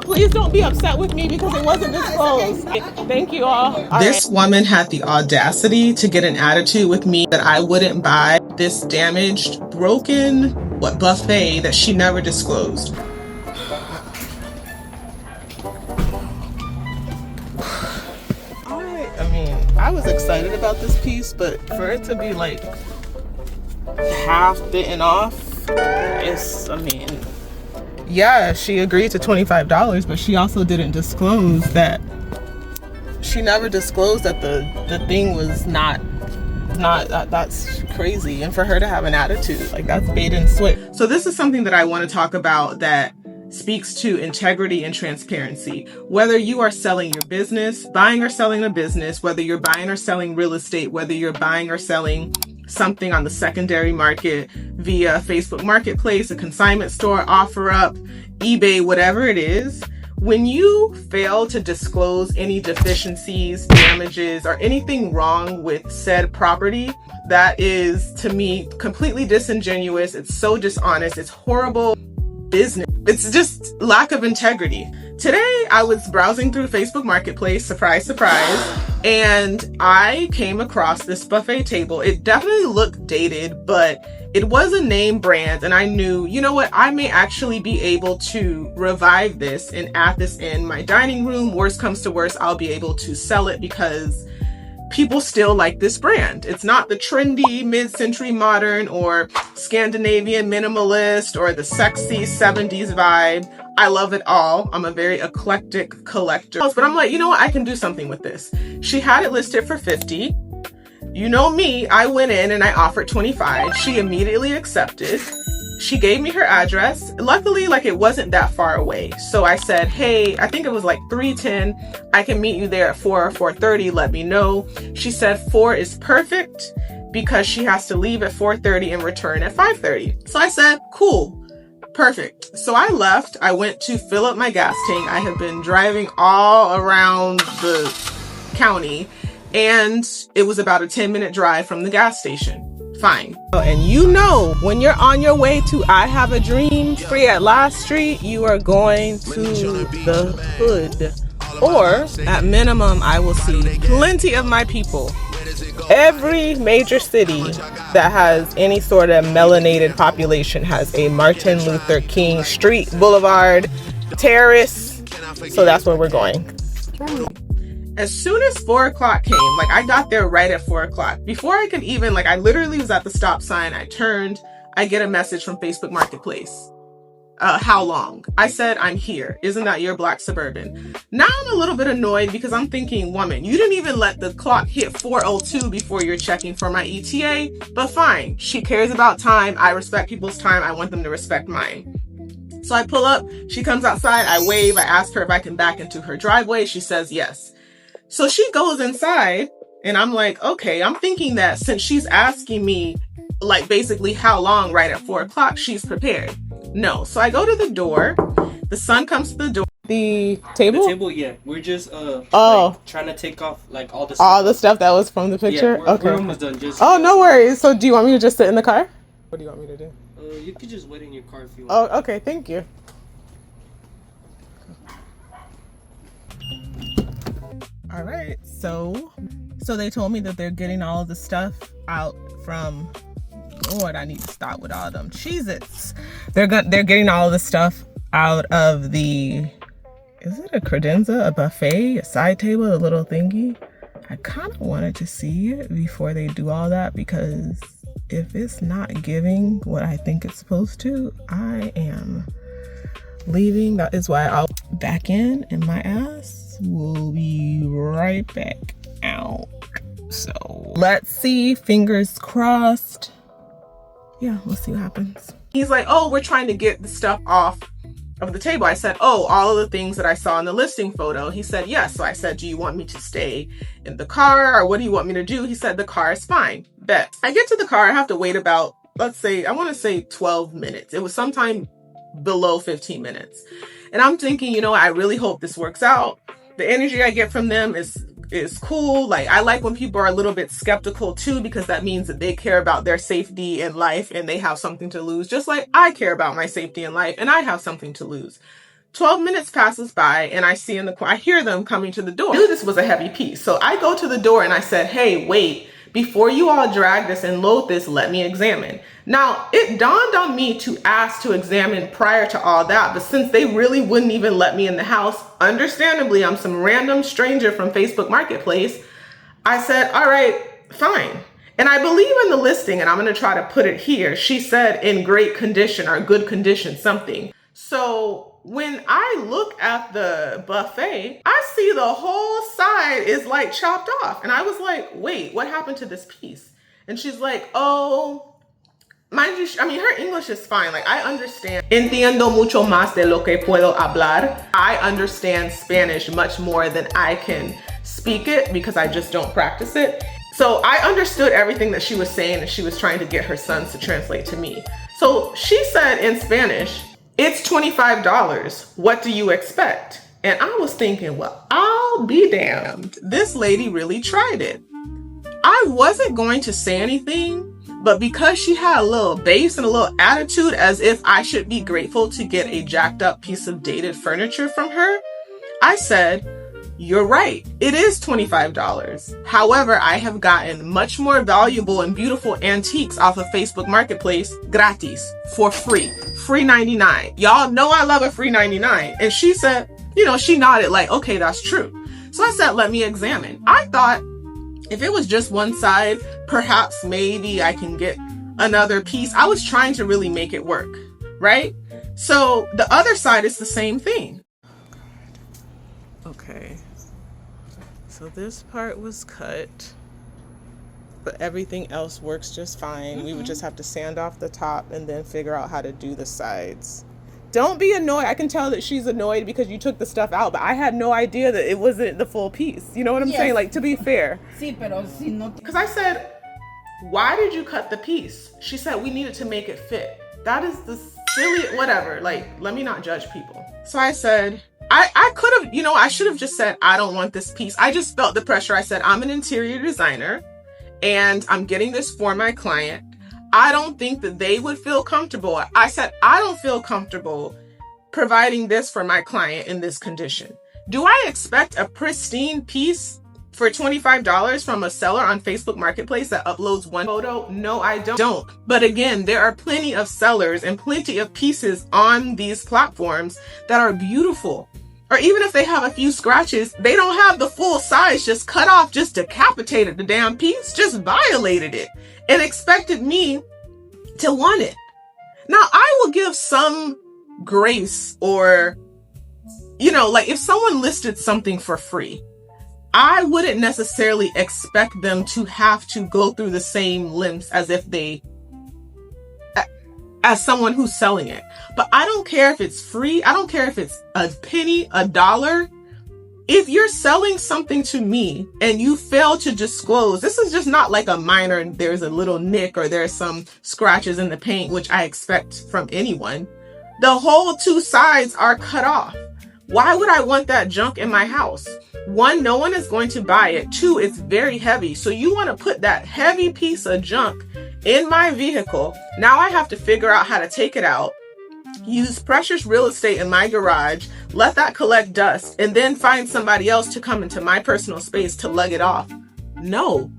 Please don't be upset with me because it wasn't disclosed. Thank you all. This woman had the audacity to get an attitude with me that I wouldn't buy this damaged, broken, buffet that she never disclosed. I was excited about this piece, but for it to be like half bitten off, yeah, she agreed to $25, but she also didn't disclose that. She never disclosed that the thing was not that's crazy. And for her to have an attitude, like, that's bait and switch. So this is something that I want to talk about that speaks to integrity and transparency. Whether you are selling your business, buying or selling a business, whether you're buying or selling real estate, whether you're buying or selling something on the secondary market via Facebook Marketplace, a consignment store, OfferUp, eBay, whatever it is, when you fail to disclose any deficiencies, damages, or anything wrong with said property, that is, to me, completely disingenuous. It's so dishonest. It's horrible business. It's just lack of integrity. Today, I was browsing through Facebook Marketplace, surprise, surprise, and I came across this buffet table. It definitely looked dated, but it was a name brand, and I knew, you know what, I may actually be able to revive this and add this in my dining room. Worst comes to worst, I'll be able to sell it because people still like this brand. It's not the trendy mid-century modern or Scandinavian minimalist or the sexy 70s vibe. I love it all. I'm a very eclectic collector. But I'm like, you know what? I can do something with this. She had it listed for $50. You know me, I went in and I offered $25. She immediately accepted. She gave me her address. Luckily, like, it wasn't that far away. So I said, hey, I think it was like 3:10. I can meet you there at 4 or 4:30. Let me know. She said 4 is perfect because she has to leave at 4:30 and return at 5:30. So I said, cool, perfect. So I left. I went to fill up my gas tank. I have been driving all around the county, and it was about a 10-minute drive from the gas station. Fine. And you know, when you're on your way to I Have a Dream Free at Last Street, you are going to the hood. Or, at minimum, I will see plenty of my people. Every major city that has any sort of melanated population has a Martin Luther King Street, Boulevard, terrace. So that's where we're going. As soon as 4 o'clock came, like, I got there right at 4 o'clock. Before I could even, like, I literally was at the stop sign. I turned, I get a message from Facebook Marketplace. How long? I said, I'm here. Isn't that your black Suburban? Now I'm a little bit annoyed because I'm thinking, woman, you didn't even let the clock hit 4:02 before you're checking for my ETA, but fine. She cares about time. I respect people's time. I want them to respect mine. So I pull up, she comes outside, I wave, I ask her if I can back into her driveway. She says yes. So she goes inside, and I'm like, okay, I'm thinking that since she's asking me, like, basically how long right at 4 o'clock, she's prepared. No. So I go to the door. The son comes to the door. The table? The table, yeah. We're just like, trying to take off, like, all the stuff. All the stuff that was from the picture? Yeah, okay. We're almost done. Just, no worries. So do you want me to just sit in the car? What do you want me to do? You could just wait in your car if you want. Oh, okay. Thank you. All right, so they told me that they're getting all of the stuff out from, Lord, I need to stop with all them Cheez-Its. They're getting all of the stuff out of the, is it a credenza, a buffet, a side table, a little thingy? I kind of wanted to see it before they do all that, because if it's not giving what I think it's supposed to, I am leaving. That is why I'll back in, and my ass will be right back out. So let's see, fingers crossed. Yeah, we'll see what happens. He's like, oh, we're trying to get the stuff off of the table. I said, oh, all of the things that I saw in the listing photo. He said, yes. So I said, do you want me to stay in the car, or what do you want me to do? He said, the car is fine. Bet. I get to the car. I have to wait about, let's say, I want to say 12 minutes. It was sometime below 15 minutes. And I'm thinking, you know, I really hope this works out. The energy I get from them is cool. Like, I like when people are a little bit skeptical too, because that means that they care about their safety in life and they have something to lose, just like I care about my safety in life and I have something to lose. 12 minutes passes by and I see I hear them coming to the door. I knew this was a heavy piece. So I go to the door and I said, hey, wait, before you all drag this and load this, let me examine. Now, it dawned on me to ask to examine prior to all that, but since they really wouldn't even let me in the house, understandably, I'm some random stranger from Facebook Marketplace, I said, all right, fine. And I believe in the listing, and I'm gonna try to put it here. She said in great condition or good condition, something. So when I look at the buffet, I see the whole side is like chopped off. And I was like, wait, what happened to this piece? And she's like, oh, mind you, I mean, her English is fine. Like, I understand. Entiendo mucho más de lo que puedo hablar. I understand Spanish much more than I can speak it because I just don't practice it. So I understood everything that she was saying, and she was trying to get her sons to translate to me. So she said in Spanish, it's $25. What do you expect? And I was thinking, well, I'll be damned. This lady really tried it. I wasn't going to say anything, but because she had a little bass and a little attitude as if I should be grateful to get a jacked up piece of dated furniture from her, I said, you're right, it is $25. However, I have gotten much more valuable and beautiful antiques off of Facebook Marketplace gratis, for free, free 99. Y'all know I love a free 99. And she said, you know, she nodded like, okay, that's true. So I said, let me examine. I thought if it was just one side, perhaps maybe I can get another piece. I was trying to really make it work, right? So the other side is the same thing. Okay. So this part was cut, but everything else works just fine. We would just have to sand off the top and then figure out how to do the sides. Don't be annoyed. I can tell that she's annoyed because you took the stuff out, but I had no idea that it wasn't the full piece. You know what I'm saying? Like, to be fair. Sí, pero si no. Because I said, why did you cut the piece? She said, we needed to make it fit. That is the silly, whatever. Like, let me not judge people. So I said, I could have, you know, I should have just said, I don't want this piece. I just felt the pressure. I said, I'm an interior designer and I'm getting this for my client. I don't think that they would feel comfortable. I said, I don't feel comfortable providing this for my client in this condition. Do I expect a pristine piece for $25 from a seller on Facebook Marketplace that uploads one photo? No, I don't. But again, there are plenty of sellers and plenty of pieces on these platforms that are beautiful. Or even if they have a few scratches, they don't have the full size, just cut off, just decapitated the damn piece, just violated it and expected me to want it. Now, I will give some grace, or, you know, like if someone listed something for free, I wouldn't necessarily expect them to have to go through the same lengths as someone who's selling it. But I don't care if it's free. I don't care if it's a penny, $1. If you're selling something to me and you fail to disclose, this is just not like a minor, there's a little nick or there's some scratches in the paint, which I expect from anyone. The whole two sides are cut off. Why would I want that junk in my house? One, no one is going to buy it. Two, it's very heavy. So you want to put that heavy piece of junk in my vehicle. Now I have to figure out how to take it out, use precious real estate in my garage, let that collect dust, and then find somebody else to come into my personal space to lug it off. No.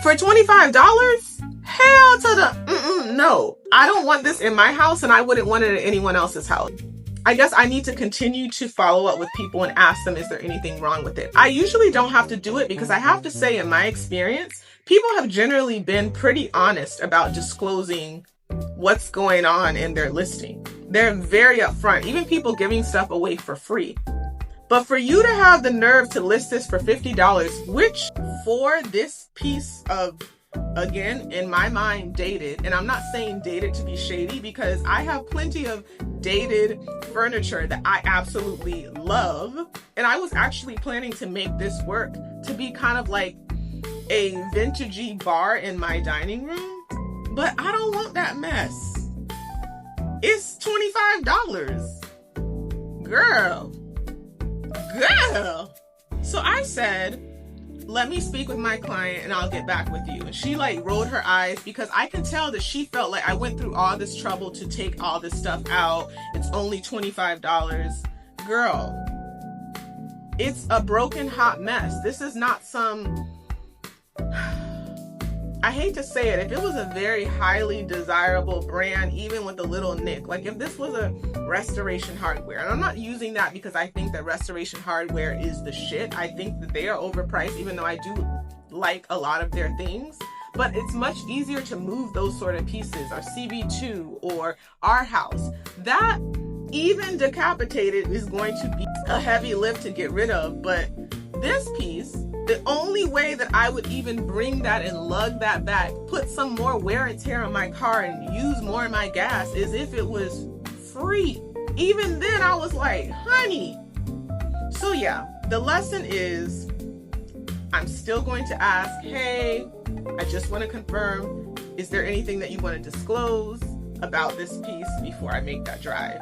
For $25? Hell to the no. I don't want this in my house, and I wouldn't want it at anyone else's house. I guess I need to continue to follow up with people and ask them, is there anything wrong with it? I usually don't have to do it because I have to say, in my experience, people have generally been pretty honest about disclosing what's going on in their listing. They're very upfront, even people giving stuff away for free. But for you to have the nerve to list this for $50, which for this piece of, again, in my mind, dated, and I'm not saying dated to be shady because I have plenty of dated furniture that I absolutely love. And I was actually planning to make this work to be kind of like a vintagey bar in my dining room, but I don't want that mess. It's $25. Girl. So I said, let me speak with my client and I'll get back with you. And she like rolled her eyes because I can tell that she felt like I went through all this trouble to take all this stuff out. It's only $25. girl, it's a broken hot mess. This is not some, I hate to say it, if it was a very highly desirable brand, even with a little nick, like if this was a Restoration Hardware, and I'm not using that because I think that Restoration Hardware is the shit. I think that they are overpriced, even though I do like a lot of their things. But it's much easier to move those sort of pieces, or CB2 or Our House. That, even decapitated, is going to be a heavy lift to get rid of. But this piece, the only way that I would even bring that and lug that back, put some more wear and tear on my car and use more of my gas, is if it was free. Even then I was like, honey. So yeah, the lesson is, I'm still going to ask, hey, I just want to confirm, is there anything that you want to disclose about this piece before I make that drive?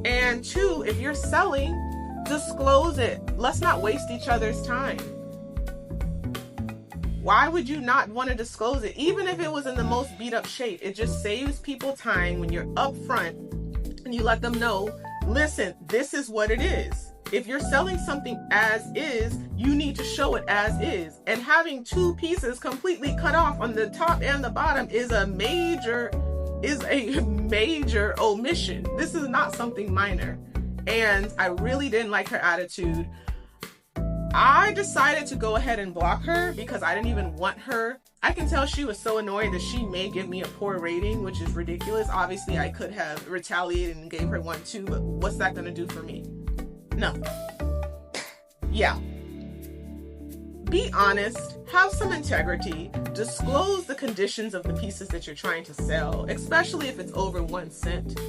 And two, if you're selling, disclose it. Let's not waste each other's time. Why would you not want to disclose it? Even if it was in the most beat up shape, it just saves people time when you're upfront and you let them know, listen, this is what it is. If you're selling something as is, you need to show it as is. And having two pieces completely cut off on the top and the bottom is a major omission. This is not something minor. And I really didn't like her attitude. I decided to go ahead and block her because I didn't even want her. I can tell she was so annoyed that she may give me a poor rating, which is ridiculous. Obviously, I could have retaliated and gave her one too, but what's that gonna do for me? Nothing. Yeah. Be honest, have some integrity, disclose the conditions of the pieces that you're trying to sell, especially if it's over 1 cent.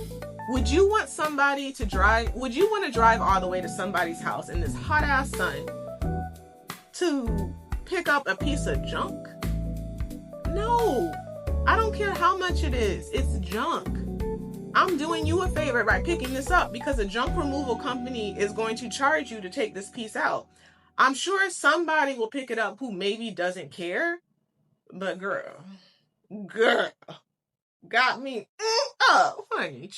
Would you want somebody to drive, would you want to drive all the way to somebody's house in this hot ass sun to pick up a piece of junk? No, I don't care how much it is, it's junk. I'm doing you a favor by picking this up because a junk removal company is going to charge you to take this piece out. I'm sure somebody will pick it up who maybe doesn't care, but girl, got me, oh, honey.